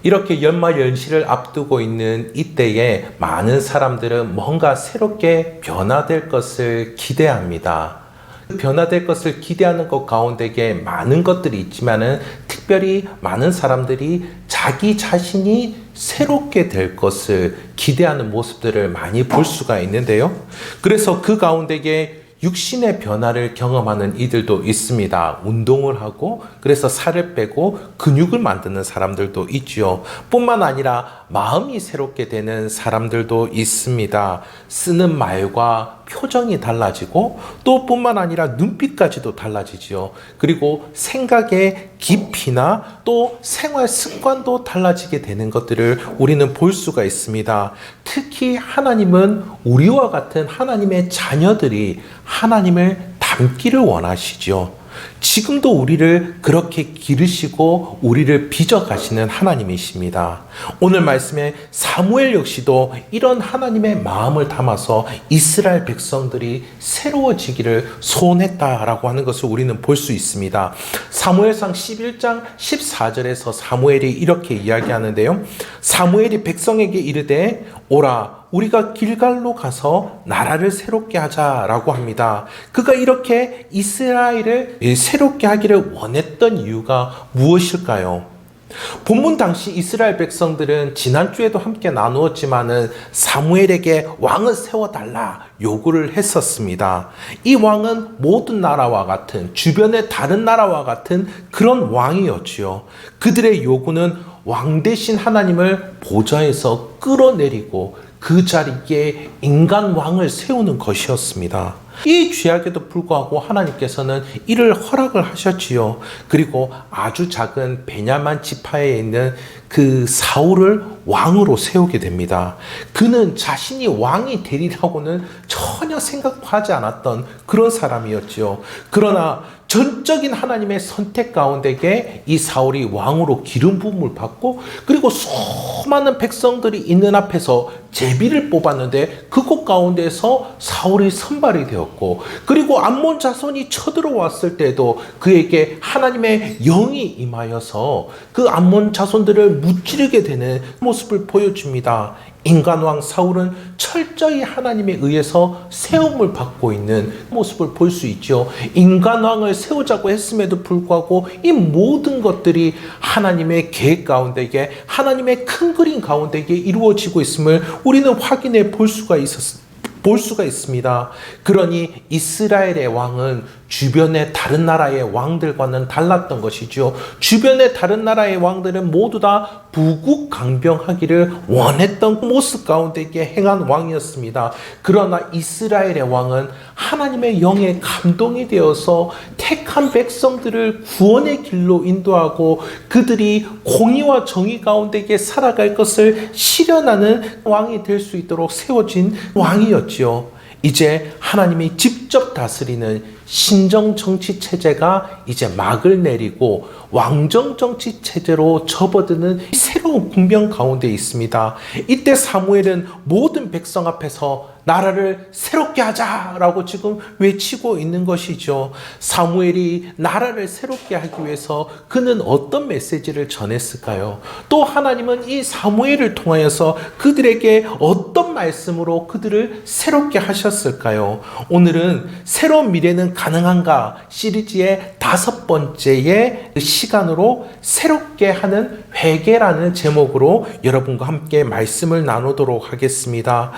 이렇게 연말 연시를 앞두고 있는 이때에 많은 사람들은 뭔가 새롭게 변화될 것을 기대합니다. 변화될 것을 기대하는 것 가운데에 많은 것들이 있지만은 특별히 많은 사람들이 자기 자신이 새롭게 될 것을 기대하는 모습들을 많이 볼 수가 있는데요. 그래서 그 가운데에 육신의 변화를 경험하는 이들도 있습니다. 운동을 하고 그래서 살을 빼고 근육을 만드는 사람들도 있지요. 뿐만 아니라 마음이 새롭게 되는 사람들도 있습니다. 쓰는 말과 표정이 달라지고 또 뿐만 아니라 눈빛까지도 달라지지요. 그리고 생각의 깊이나 또 생활 습관도 달라지게 되는 것들을 우리는 볼 수가 있습니다. 특히 하나님은 우리와 같은 하나님의 자녀들이 하나님을 닮기를 원하시죠. 지금도 우리를 그렇게 기르시고 우리를 빚어가시는 하나님이십니다. 오늘 말씀에 사무엘 역시도 이런 하나님의 마음을 담아서 이스라엘 백성들이 새로워지기를 소원했다라고 하는 것을 우리는 볼 수 있습니다. 사무엘상 11장 14절에서 사무엘이 이렇게 이야기하는데요. 사무엘이 백성에게 이르되 오라 우리가 길갈로 가서 나라를 새롭게 하자라고 합니다. 그가 이렇게 이스라엘을 새롭게 하기를 원했던 이유가 무엇일까요? 본문 당시 이스라엘 백성들은 지난주에도 함께 나누었지만은 사무엘에게 왕을 세워달라 요구를 했었습니다. 이 왕은 모든 나라와 같은 주변의 다른 나라와 같은 그런 왕이었지요. 그들의 요구는 왕 대신 하나님을 보좌에서 끌어내리고 그 자리에 인간 왕을 세우는 것이었습니다. 이 죄악에도 불구하고 하나님께서는 이를 허락을 하셨지요. 그리고 아주 작은 베냐민 지파에 있는 그 사울을 왕으로 세우게 됩니다. 그는 자신이 왕이 되리라고는 전혀 생각도 하지 않았던 그런 사람이었지요. 그러나 전적인 하나님의 선택 가운데에 이 사울이 왕으로 기름 부음을 받고 그리고 수많은 백성들이 있는 앞에서 제비를 뽑았는데 그곳 가운데서 사울이 선발이 되었고 그리고 암몬 자손이 쳐들어왔을 때도 그에게 하나님의 영이 임하여서 그 암몬 자손들을 무찌르게 되는 모습을 보여줍니다. 인간왕 사울은 철저히 하나님에 의해서 세움을 받고 있는 모습을 볼 수 있죠. 인간왕을 세우자고 했음에도 불구하고 이 모든 것들이 하나님의 계획 가운데에 하나님의 큰 그림 가운데에 이루어지고 있음을 우리는 확인해 볼 수가 있습니다. 그러니 이스라엘의 왕은 주변의 다른 나라의 왕들과는 달랐던 것이죠. 주변의 다른 나라의 왕들은 모두 다 부국강병하기를 원했던 모습 가운데 행한 왕이었습니다. 그러나 이스라엘의 왕은 하나님의 영에 감동이 되어서 택한 백성들을 구원의 길로 인도하고 그들이 공의와 정의 가운데 살아갈 것을 실현하는 왕이 될 수 있도록 세워진 왕이었지요. 이제 하나님이 직접 다스리는 신정 정치 체제가 이제 막을 내리고 왕정 정치 체제로 접어드는 새로운 국면 가운데 있습니다. 이때 사무엘은 모든 백성 앞에서 나라를 새롭게 하자라고 지금 외치고 있는 것이죠. 사무엘이 나라를 새롭게 하기 위해서 그는 어떤 메시지를 전했을까요? 또 하나님은 이 사무엘을 통하여서 그들에게 어떤 말씀으로 그들을 새롭게 하셨을까요? 오늘은 새로운 미래는 가능한가 시리즈의 5번째의 시간으로 새롭게 하는 회개라는 제목으로 여러분과 함께 말씀을 나누도록 하겠습니다.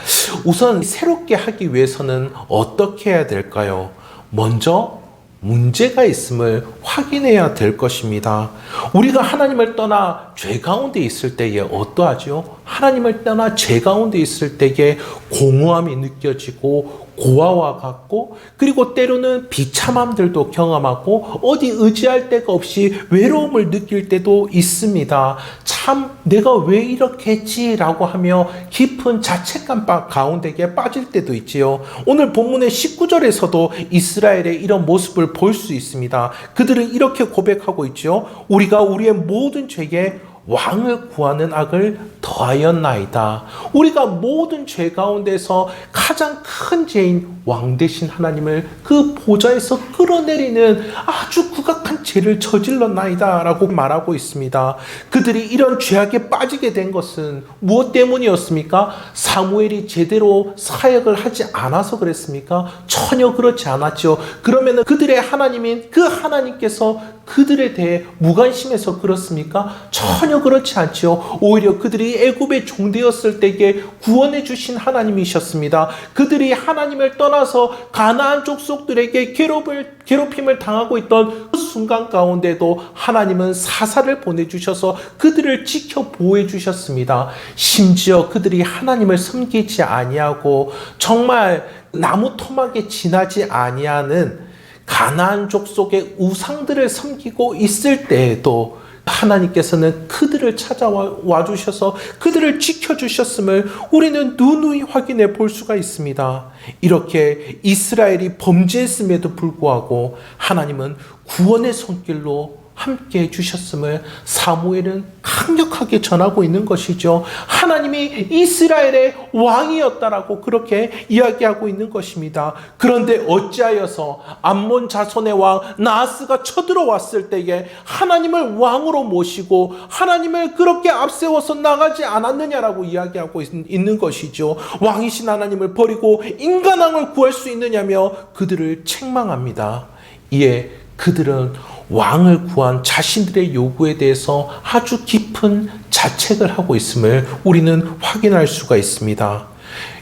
우선 새롭게 하기 위해서는 어떻게 해야 될까요? 먼저 문제가 있음을 확인해야 될 것입니다. 우리가 하나님을 떠나 죄 가운데 있을 때에 어떠하죠? 하나님을 떠나 죄 가운데 있을 때에 공허함이 느껴지고 고아와 같고 그리고 때로는 비참함들도 경험하고 어디 의지할 데가 없이 외로움을 느낄 때도 있습니다. 참 내가 왜 이렇게 했지라고 하며 깊은 자책감 가운데에 빠질 때도 있지요. 오늘 본문의 19절에서도 이스라엘의 이런 모습을 볼 수 있습니다. 그들은 이렇게 고백하고 있죠. 우리가 우리의 모든 죄에 왕을 구하는 악을 더하였나이다. 우리가 모든 죄 가운데서 가장 큰 죄인 왕 되신 하나님을 그 보좌에서 끌어내리는 아주 극악한 죄를 저질렀나이다 라고 말하고 있습니다. 그들이 이런 죄악에 빠지게 된 것은 무엇 때문이었습니까? 사무엘이 제대로 사역을 하지 않아서 그랬습니까? 전혀 그렇지 않았죠. 그러면 그들의 하나님인 그 하나님께서 그들에 대해 무관심해서 그렇습니까? 전혀 그렇지 않죠. 오히려 그들이 애굽의 종되었을 때에 구원해 주신 하나님이셨습니다. 그들이 하나님을 떠나서 가나안 족속들에게 괴롭힘을 당하고 있던 그 순간 가운데도 하나님은 사사를 보내주셔서 그들을 지켜 보호해 주셨습니다. 심지어 그들이 하나님을 섬기지 아니하고 정말 나무 토막에 지나지 아니하는 가나안 족속의 우상들을 섬기고 있을 때에도 하나님께서는 그들을 찾아와 주셔서 그들을 지켜주셨음을 우리는 누누이 확인해 볼 수가 있습니다. 이렇게 이스라엘이 범죄했음에도 불구하고 하나님은 구원의 손길로 함께 해주셨음을 사무엘은 강력하게 전하고 있는 것이죠. 하나님이 이스라엘의 왕이었다라고 그렇게 이야기하고 있는 것입니다. 그런데 어찌하여서 암몬 자손의 왕 나하스가 쳐들어왔을 때에 하나님을 왕으로 모시고 하나님을 그렇게 앞세워서 나가지 않았느냐라고 이야기하고 있는 것이죠. 왕이신 하나님을 버리고 인간왕을 구할 수 있느냐며 그들을 책망합니다. 이에 그들은 왕을 구한 자신들의 요구에 대해서 아주 깊은 자책을 하고 있음을 우리는 확인할 수가 있습니다.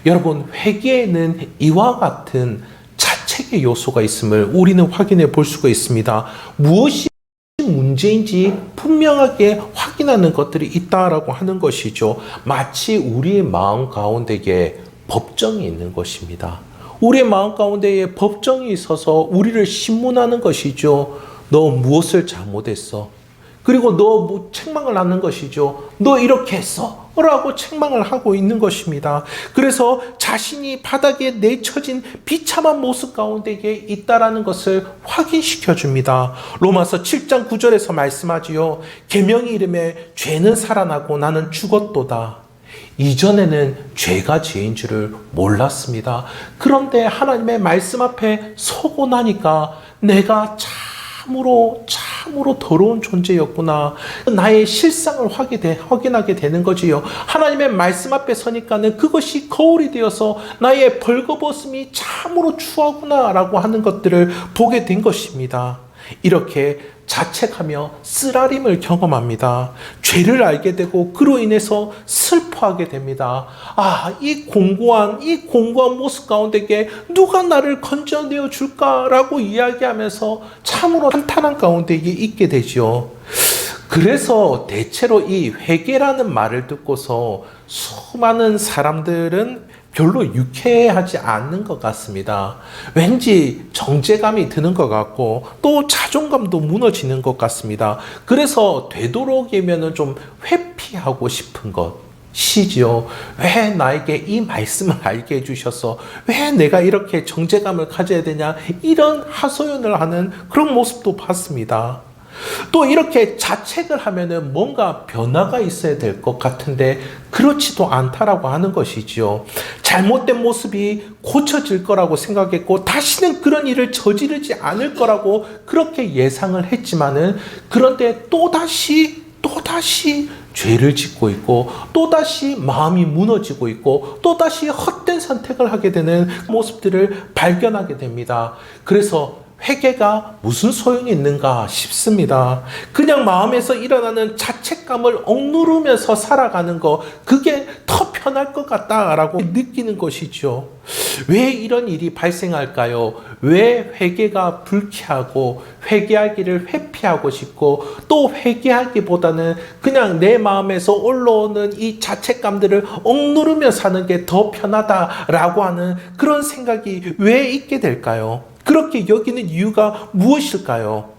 여러분, 회개에는 이와 같은 자책의 요소가 있음을 우리는 확인해 볼 수가 있습니다. 무엇이 문제인지 분명하게 확인하는 것들이 있다라고 하는 것이죠. 마치 우리의 마음 가운데에 법정이 있는 것입니다. 우리의 마음 가운데에 법정이 있어서 우리를 신문하는 것이죠. 너 무엇을 잘못했어? 그리고 너 책망을 하는 것이죠. 너 이렇게 했어? 라고 책망을 하고 있는 것입니다. 그래서 자신이 바닥에 내쳐진 비참한 모습 가운데에 있다라는 것을 확인시켜 줍니다. 로마서 7장 9절에서 말씀하지요. 계명이 이름에 죄는 살아나고 나는 죽었도다. 이전에는 죄가 죄인 줄을 몰랐습니다. 그런데 하나님의 말씀 앞에 서고 나니까 내가 참으로 더러운 존재였구나. 나의 실상을 확인하게 되는 거지요. 하나님의 말씀 앞에 서니까는 그것이 거울이 되어서 나의 벌거벗음이 참으로 추하구나 라고 하는 것들을 보게 된 것입니다. 이렇게 자책하며 쓰라림을 경험합니다. 죄를 알게 되고 그로 인해서 슬퍼하게 됩니다. 이 공고한 모습 가운데에 누가 나를 건져내어 줄까라고 이야기하면서 참으로 한탄한 가운데에 있게 되죠. 그래서 대체로 이 회개라는 말을 듣고서 수많은 사람들은 별로 유쾌하지 않는 것 같습니다. 왠지 정죄감이 드는 것 같고 또 자존감도 무너지는 것 같습니다. 그래서 되도록이면 좀 회피하고 싶은 것이지요. 왜 나에게 이 말씀을 알게 해주셔서 왜 내가 이렇게 정죄감을 가져야 되냐, 이런 하소연을 하는 그런 모습도 봤습니다. 또 이렇게 자책을 하면은 뭔가 변화가 있어야 될 것 같은데 그렇지도 않다라고 하는 것이지요. 잘못된 모습이 고쳐질 거라고 생각했고 다시는 그런 일을 저지르지 않을 거라고 그렇게 예상을 했지만은 그런데 또다시 죄를 짓고 있고 또다시 마음이 무너지고 있고 또다시 헛된 선택을 하게 되는 모습들을 발견하게 됩니다. 그래서 회개가 무슨 소용이 있는가 싶습니다. 그냥 마음에서 일어나는 자책감을 억누르면서 살아가는 거, 그게 더 편할 것 같다라고 느끼는 것이죠. 왜 이런 일이 발생할까요? 왜 회개가 불쾌하고 회개하기를 회피하고 싶고 또 회개하기보다는 그냥 내 마음에서 올라오는 이 자책감들을 억누르며 사는 게 더 편하다라고 하는 그런 생각이 왜 있게 될까요? 그렇게 여기는 이유가 무엇일까요?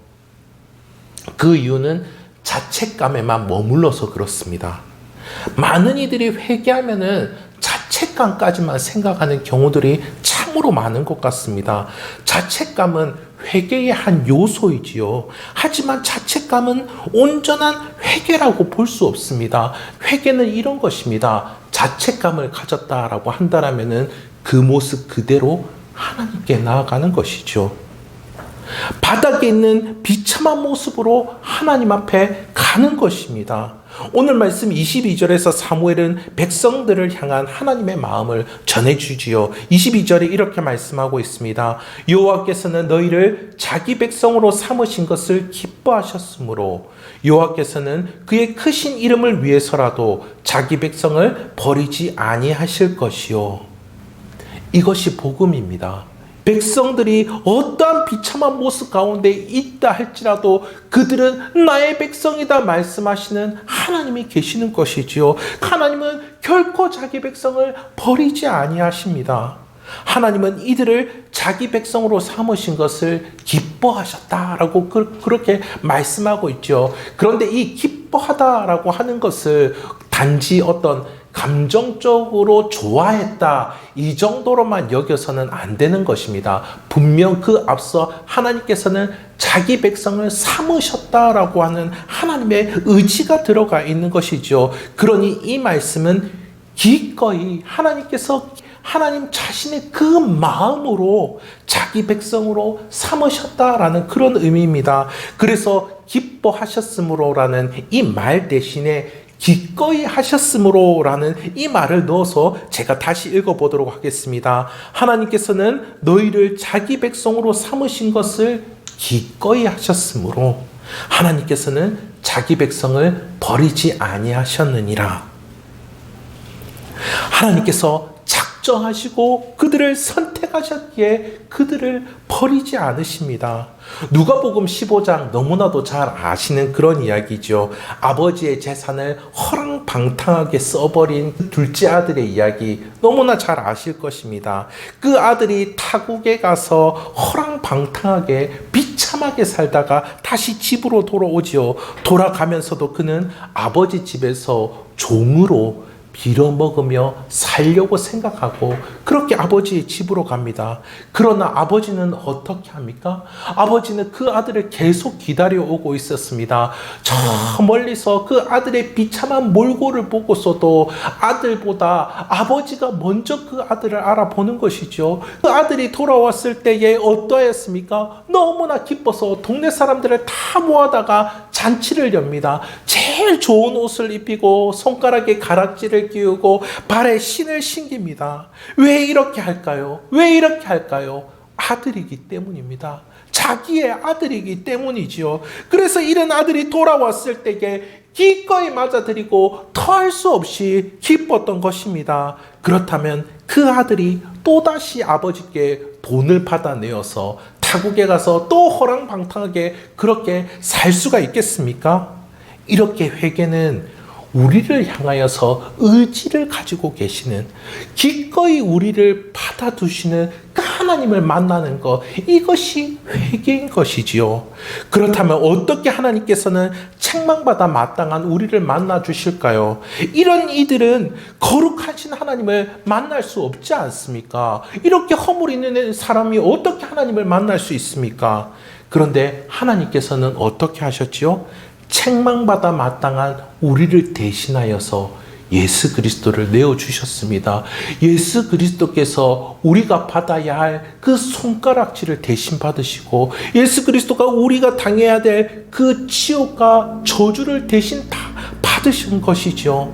그 이유는 자책감에만 머물러서 그렇습니다. 많은 이들이 회개하면은 자책감까지만 생각하는 경우들이 참으로 많은 것 같습니다. 자책감은 회개의 한 요소이지요. 하지만 자책감은 온전한 회개라고 볼 수 없습니다. 회개는 이런 것입니다. 자책감을 가졌다라고 한다면은 그 모습 그대로 하나님께 나아가는 것이죠. 바닥에 있는 비참한 모습으로 하나님 앞에 가는 것입니다. 오늘 말씀 22절에서 사무엘은 백성들을 향한 하나님의 마음을 전해주지요. 22절에 이렇게 말씀하고 있습니다. 여호와께서는 너희를 자기 백성으로 삼으신 것을 기뻐하셨으므로 여호와께서는 그의 크신 이름을 위해서라도 자기 백성을 버리지 아니하실 것이요. 이것이 복음입니다. 백성들이 어떠한 비참한 모습 가운데 있다 할지라도 그들은 나의 백성이다 말씀하시는 하나님이 계시는 것이지요. 하나님은 결코 자기 백성을 버리지 아니하십니다. 하나님은 이들을 자기 백성으로 삼으신 것을 기뻐하셨다라고 그렇게 말씀하고 있죠. 그런데 이 기뻐하다라고 하는 것을 단지 어떤 감정적으로 좋아했다 이 정도로만 여겨서는 안 되는 것입니다. 분명 그 앞서 하나님께서는 자기 백성을 삼으셨다라고 하는 하나님의 의지가 들어가 있는 것이죠. 그러니 이 말씀은 기꺼이 하나님께서 하나님 자신의 그 마음으로 자기 백성으로 삼으셨다라는 그런 의미입니다. 그래서 기뻐하셨으므로라는 이 말 대신에 기꺼이 하셨으므로라는 이 말을 넣어서 제가 다시 읽어보도록 하겠습니다. 하나님께서는 너희를 자기 백성으로 삼으신 것을 기꺼이 하셨으므로 하나님께서는 자기 백성을 버리지 아니하셨느니라. 하나님께서 작정하시고 그들을 선택하셨기에 그들을 버리지 않으십니다. 누가복음 15장 너무나도 잘 아시는 그런 이야기죠. 아버지의 재산을 허랑방탕하게 써버린 둘째 아들의 이야기 너무나 잘 아실 것입니다. 그 아들이 타국에 가서 허랑방탕하게 비참하게 살다가 다시 집으로 돌아오지요. 돌아가면서도 그는 아버지 집에서 종으로 빌어먹으며 살려고 생각하고 그렇게 아버지의 집으로 갑니다. 그러나 아버지는 어떻게 합니까? 아버지는 그 아들을 계속 기다려오고 있었습니다. 저 멀리서 그 아들의 비참한 몰골을 보고서도 아들보다 아버지가 먼저 그 아들을 알아보는 것이죠. 그 아들이 돌아왔을 때에 어떠했습니까? 너무나 기뻐서 동네 사람들을 다 모아다가 잔치를 엽니다. 제일 좋은 옷을 입히고 손가락에 가락지를 끼우고 발에 신을 신깁니다. 왜 이렇게 할까요? 왜 이렇게 할까요? 아들이기 때문입니다. 자기의 아들이기 때문이지요. 그래서 이런 아들이 돌아왔을 때에 기꺼이 맞아들이고 더할 수 없이 기뻤던 것입니다. 그렇다면 그 아들이 또다시 아버지께 돈을 받아내어서 타국에 가서 또 허랑방탕하게 그렇게 살 수가 있겠습니까? 이렇게 회개는 우리를 향하여서 의지를 가지고 계시는, 기꺼이 우리를 받아두시는 그 하나님을 만나는 것, 이것이 회개인 것이지요. 그렇다면 어떻게 하나님께서는 책망받아 마땅한 우리를 만나 주실까요? 이런 이들은 거룩하신 하나님을 만날 수 없지 않습니까? 이렇게 허물 있는 사람이 어떻게 하나님을 만날 수 있습니까? 그런데 하나님께서는 어떻게 하셨지요? 책망받아 마땅한 우리를 대신하여서 예수 그리스도를 내어주셨습니다. 예수 그리스도께서 우리가 받아야 할 그 손가락질을 대신 받으시고, 예수 그리스도가 우리가 당해야 될 그 치욕과 저주를 대신 다 받으신 것이죠.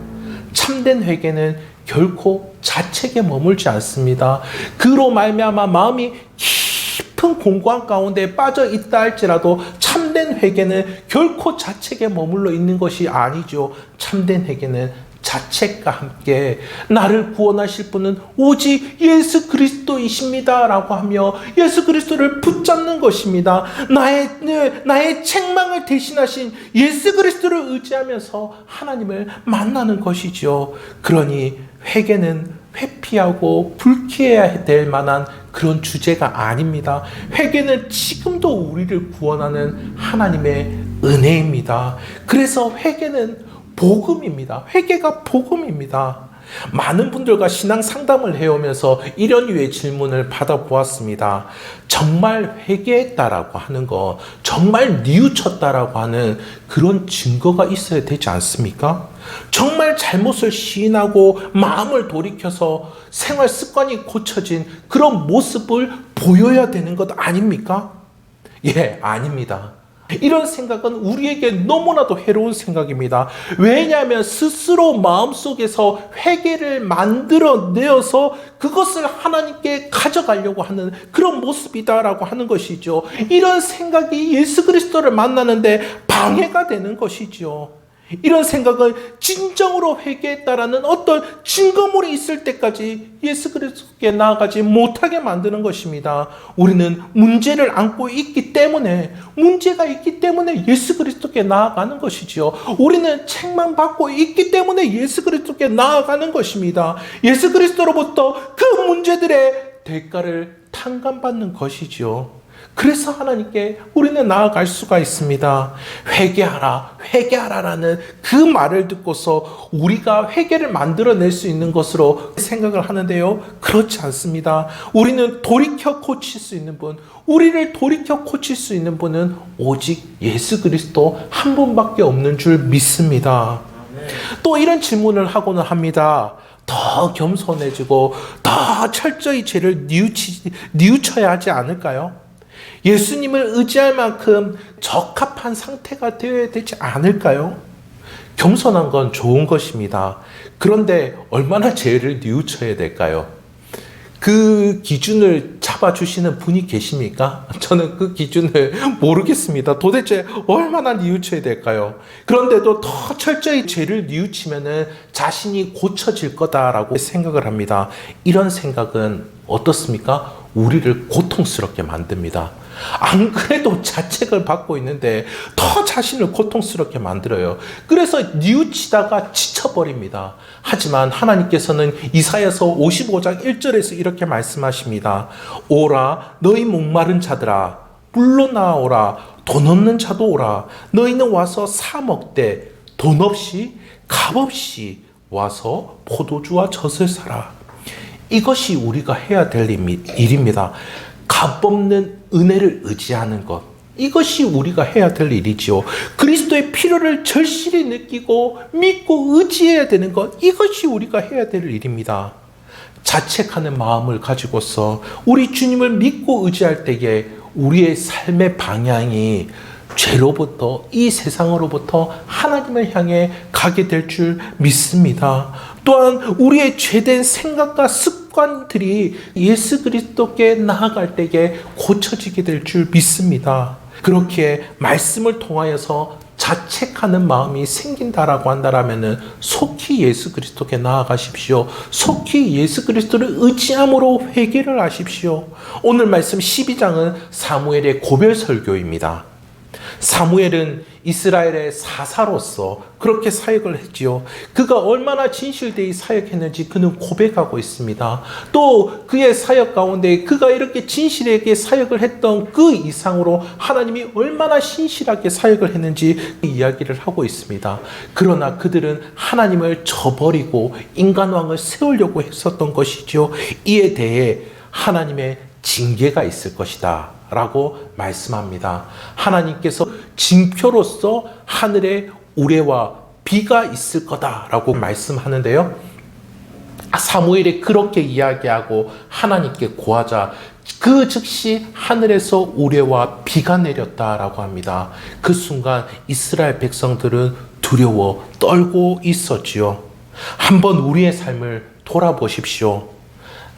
참된 회개는 결코 자책에 머물지 않습니다. 그로 말미암아 마음이 깊은 공고한 가운데 빠져 있다 할지라도 참된 회개는 결코 자책에 머물러 있는 것이 아니죠. 참된 회개는 자책과 함께 나를 구원하실 분은 오직 예수 그리스도이십니다 라고 하며 예수 그리스도를 붙잡는 것입니다. 나의 책망을 대신하신 예수 그리스도를 의지하면서 하나님을 만나는 것이죠. 그러니 회개는 회피하고 불쾌해야 될 만한 그런 주제가 아닙니다. 회개는 지금도 우리를 구원하는 하나님의 은혜입니다. 그래서 회개는 복음입니다. 회개가 복음입니다. 많은 분들과 신앙 상담을 해오면서 이런 류의 질문을 받아보았습니다. 정말 회개했다라고 하는 거, 정말 뉘우쳤다라고 하는 그런 증거가 있어야 되지 않습니까? 정말 잘못을 시인하고 마음을 돌이켜서 생활 습관이 고쳐진 그런 모습을 보여야 되는 것 아닙니까? 예, 아닙니다. 이런 생각은 우리에게 너무나도 해로운 생각입니다. 왜냐하면 스스로 마음속에서 회개를 만들어내어서 그것을 하나님께 가져가려고 하는 그런 모습이다라고 하는 것이죠. 이런 생각이 예수 그리스도를 만나는데 방해가 되는 것이죠. 이런 생각은 진정으로 회개했다라는 어떤 증거물이 있을 때까지 예수 그리스도께 나아가지 못하게 만드는 것입니다. 우리는 문제를 안고 있기 때문에, 문제가 있기 때문에 예수 그리스도께 나아가는 것이지요. 우리는 책망받고 있기 때문에 예수 그리스도께 나아가는 것입니다. 예수 그리스도로부터 그 문제들의 대가를 탕감받는 것이지요. 그래서 하나님께 우리는 나아갈 수가 있습니다. 회개하라, 회개하라라는 그 말을 듣고서 우리가 회개를 만들어낼 수 있는 것으로 생각을 하는데요. 그렇지 않습니다. 우리는 돌이켜 고칠 수 있는 분, 우리를 돌이켜 고칠 수 있는 분은 오직 예수 그리스도 한 분밖에 없는 줄 믿습니다. 또 이런 질문을 하고는 합니다. 더 겸손해지고 더 철저히 죄를 뉘우쳐야 하지 않을까요? 예수님을 의지할 만큼 적합한 상태가 되어야 되지 않을까요? 겸손한 건 좋은 것입니다. 그런데 얼마나 죄를 뉘우쳐야 될까요? 그 기준을 잡아주시는 분이 계십니까? 저는 그 기준을 모르겠습니다. 도대체 얼마나 뉘우쳐야 될까요? 그런데도 더 철저히 죄를 뉘우치면은 자신이 고쳐질 거다라고 생각을 합니다. 이런 생각은 어떻습니까? 우리를 고통스럽게 만듭니다. 안 그래도 자책을 받고 있는데 더 자신을 고통스럽게 만들어요. 그래서 뉘우치다가 지쳐버립니다. 하지만 하나님께서는 이사야서 55장 1절에서 이렇게 말씀하십니다. 오라 너희 목마른 자들아 물러나오라 돈 없는 자도 오라 너희는 와서 사 먹되 돈 없이 값 없이 와서 포도주와 젖을 사라. 이것이 우리가 해야 될 일입니다. 값없는 은혜를 의지하는 것, 이것이 우리가 해야 될 일이지요. 그리스도의 필요를 절실히 느끼고 믿고 의지해야 되는 것, 이것이 우리가 해야 될 일입니다. 자책하는 마음을 가지고서 우리 주님을 믿고 의지할 때에 우리의 삶의 방향이 죄로부터, 이 세상으로부터 하나님을 향해 가게 될 줄 믿습니다. 또한 우리의 죄된 생각과 습관들이 예수 그리스도께 나아갈 때에 고쳐지게 될 줄 믿습니다. 그렇게 말씀을 통하여서 자책하는 마음이 생긴다라고 한다라면은 속히 예수 그리스도께 나아가십시오. 속히 예수 그리스도를 의지함으로 회개를 하십시오. 오늘 말씀 12장은 사무엘의 고별 설교입니다. 사무엘은 이스라엘의 사사로서 그렇게 사역을 했지요. 그가 얼마나 진실되이 사역했는지 그는 고백하고 있습니다. 또 그의 사역 가운데 그가 이렇게 진실하게 사역을 했던 그 이상으로 하나님이 얼마나 신실하게 사역을 했는지 그 이야기를 하고 있습니다. 그러나 그들은 하나님을 저버리고 인간왕을 세우려고 했었던 것이죠. 이에 대해 하나님의 징계가 있을 것이다 라고 말씀합니다. 하나님께서 징표로서 하늘에 우레와 비가 있을 거다라고 말씀하는데요. 사무엘이 그렇게 이야기하고 하나님께 고하자 그 즉시 하늘에서 우레와 비가 내렸다라고 합니다. 그 순간 이스라엘 백성들은 두려워 떨고 있었지요. 한번 우리의 삶을 돌아보십시오.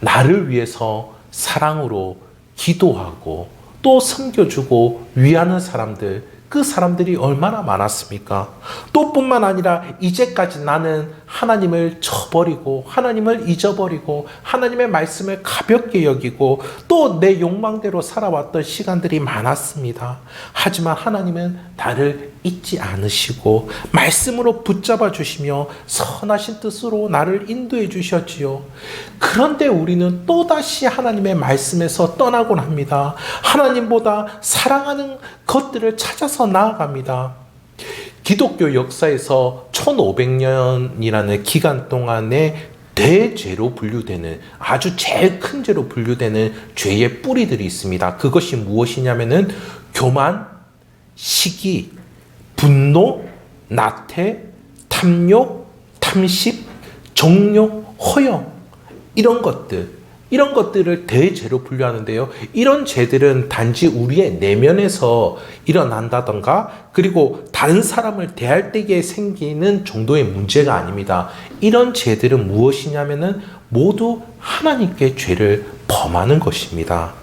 나를 위해서 사랑으로 기도하고 또 섬겨주고 위하는 사람들, 그 사람들이 얼마나 많았습니까? 또 뿐만 아니라 이제까지 나는 하나님을 저버리고 하나님을 잊어버리고 하나님의 말씀을 가볍게 여기고 또 내 욕망대로 살아왔던 시간들이 많았습니다. 하지만 하나님은 나를 잊지 않으시고 말씀으로 붙잡아 주시며 선하신 뜻으로 나를 인도해 주셨지요. 그런데 우리는 또다시 하나님의 말씀에서 떠나곤 합니다. 하나님보다 사랑하는 것들을 찾아서 나아갑니다. 기독교 역사에서 1500년이라는 기간 동안에 대죄로 분류되는, 아주 제일 큰 죄로 분류되는 죄의 뿌리들이 있습니다. 그것이 무엇이냐면은 교만, 시기, 분노, 나태, 탐욕, 탐식, 정욕, 허영, 이런 것들을 대죄로 분류하는데요. 이런 죄들은 단지 우리의 내면에서 일어난다던가 그리고 다른 사람을 대할 때에 생기는 정도의 문제가 아닙니다. 이런 죄들은 무엇이냐면은 모두 하나님께 죄를 범하는 것입니다.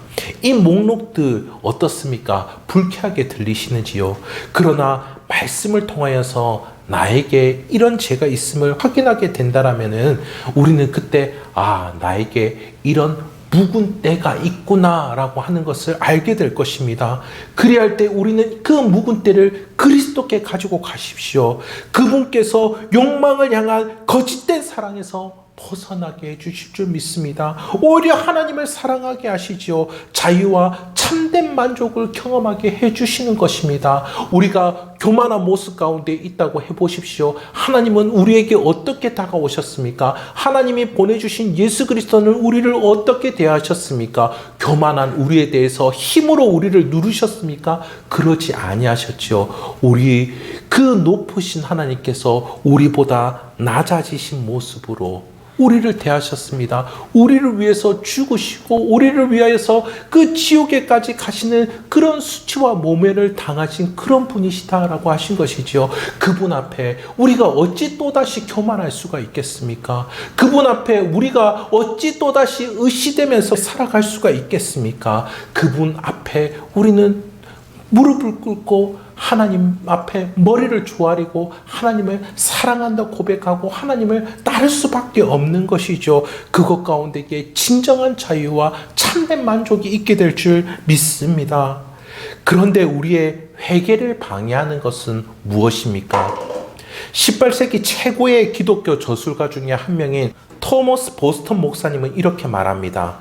이 목록들 어떻습니까? 불쾌하게 들리시는지요? 그러나 말씀을 통하여서 나에게 이런 죄가 있음을 확인하게 된다라면은 우리는 그때 나에게 이런 묵은 때가 있구나라고 하는 것을 알게 될 것입니다. 그리할 때 우리는 그 묵은 때를 그리스도께 가지고 가십시오. 그분께서 욕망을 향한 거짓된 사랑에서 벗어나게 해주실 줄 믿습니다. 오히려 하나님을 사랑하게 하시지요. 자유와 참된 만족을 경험하게 해주시는 것입니다. 우리가 교만한 모습 가운데 있다고 해보십시오. 하나님은 우리에게 어떻게 다가오셨습니까? 하나님이 보내주신 예수 그리스도는 우리를 어떻게 대하셨습니까? 교만한 우리에 대해서 힘으로 우리를 누르셨습니까? 그러지 아니하셨지요. 우리 그 높으신 하나님께서 우리보다 낮아지신 모습으로 우리를 대하셨습니다. 우리를 위해서 죽으시고 우리를 위하여서 그 지옥에까지 가시는 그런 수치와 모멸을 당하신 그런 분이시다라고 하신 것이지요. 그분 앞에 우리가 어찌 또다시 교만할 수가 있겠습니까? 그분 앞에 우리가 어찌 또다시 의시되면서 살아갈 수가 있겠습니까? 그분 앞에 우리는 무릎을 꿇고 하나님 앞에 머리를 조아리고 하나님을 사랑한다 고백하고 하나님을 따를 수밖에 없는 것이죠. 그것 가운데에 진정한 자유와 참된 만족이 있게 될 줄 믿습니다. 그런데 우리의 회개를 방해하는 것은 무엇입니까? 18세기 최고의 기독교 저술가 중에 한 명인 토머스 보스턴 목사님은 이렇게 말합니다.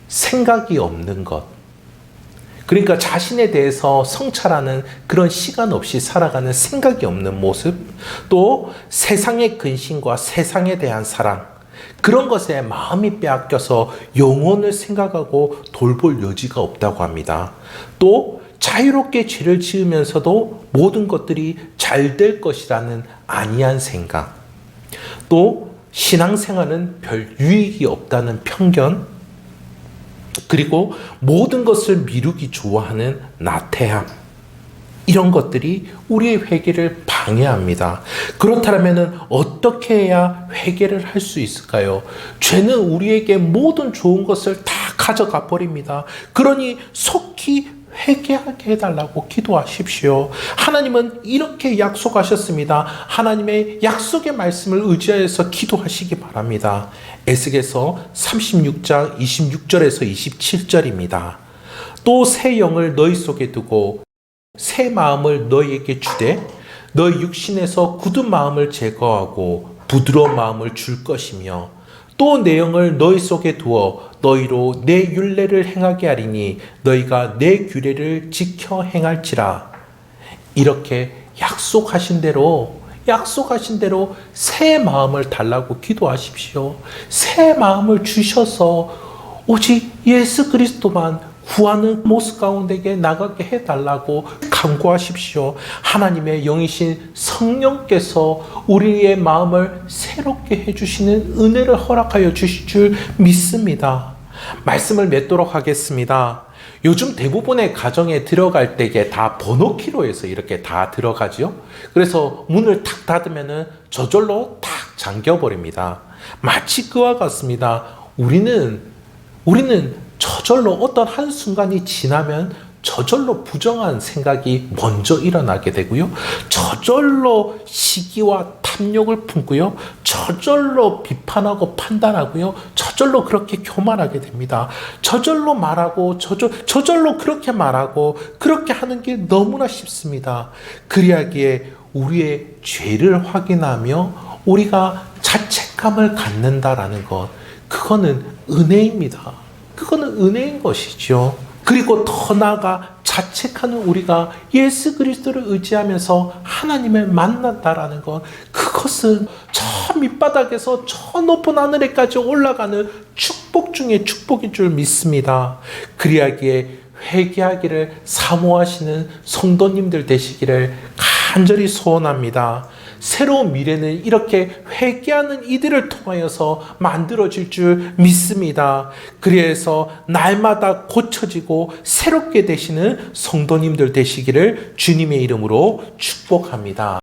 생각이 없는 것. 그러니까 자신에 대해서 성찰하는 그런 시간 없이 살아가는 생각이 없는 모습, 또 세상의 근심과 세상에 대한 사랑, 그런 것에 마음이 빼앗겨서 영혼을 생각하고 돌볼 여지가 없다고 합니다. 또 자유롭게 죄를 지으면서도 모든 것들이 잘 될 것이라는 안이한 생각, 또 신앙생활은 별 유익이 없다는 편견, 그리고 모든 것을 미루기 좋아하는 나태함, 이런 것들이 우리의 회개를 방해합니다. 그렇다면 어떻게 해야 회개를 할 수 있을까요? 죄는 우리에게 모든 좋은 것을 다 가져가 버립니다. 그러니 속히 회개하게 해달라고 기도하십시오. 하나님은 이렇게 약속하셨습니다. 하나님의 약속의 말씀을 의지하여서 기도하시기 바랍니다. 에스겔서 36장 26절에서 27절입니다. 또 새 영을 너희 속에 두고 새 마음을 너희에게 주되 너희 육신에서 굳은 마음을 제거하고 부드러운 마음을 줄 것이며 또 내 영을 너희 속에 두어 너희로 내 율례를 행하게 하리니 너희가 내 규례를 지켜 행할지라. 이렇게 약속하신 대로 새 마음을 달라고 기도하십시오. 새 마음을 주셔서 오직 예수 그리스도만 구하는 모습 가운데에 나가게 해달라고 간구하십시오. 하나님의 영이신 성령께서 우리의 마음을 새롭게 해주시는 은혜를 허락하여 주실 줄 믿습니다. 말씀을 맺도록 하겠습니다. 요즘 대부분의 가정에 들어갈 때에 다 번호키로 해서 이렇게 다 들어가죠. 그래서 문을 탁 닫으면 저절로 탁 잠겨버립니다. 마치 그와 같습니다. 우리는 저절로 어떤 한순간이 지나면 저절로 부정한 생각이 먼저 일어나게 되고요. 저절로 시기와 탐욕을 품고요. 저절로 비판하고 판단하고요. 저절로 그렇게 교만하게 됩니다. 저절로 말하고 저절로 그렇게 말하고 그렇게 하는 게 너무나 쉽습니다. 그리하기에 우리의 죄를 확인하며 우리가 자책감을 갖는다라는 것, 그거는 은혜입니다. 그거는 은혜인 것이죠. 그리고 더 나아가 자책하는 우리가 예수 그리스도를 의지하면서 하나님을 만난다라는 것, 그것은 저 밑바닥에서 저 높은 하늘에까지 올라가는 축복 중에 축복인 줄 믿습니다. 그리하기에 회개하기를 사모하시는 성도님들 되시기를 간절히 소원합니다. 새로운 미래는 이렇게 회개하는 이들을 통하여서 만들어질 줄 믿습니다. 그래서 날마다 고쳐지고 새롭게 되시는 성도님들 되시기를 주님의 이름으로 축복합니다.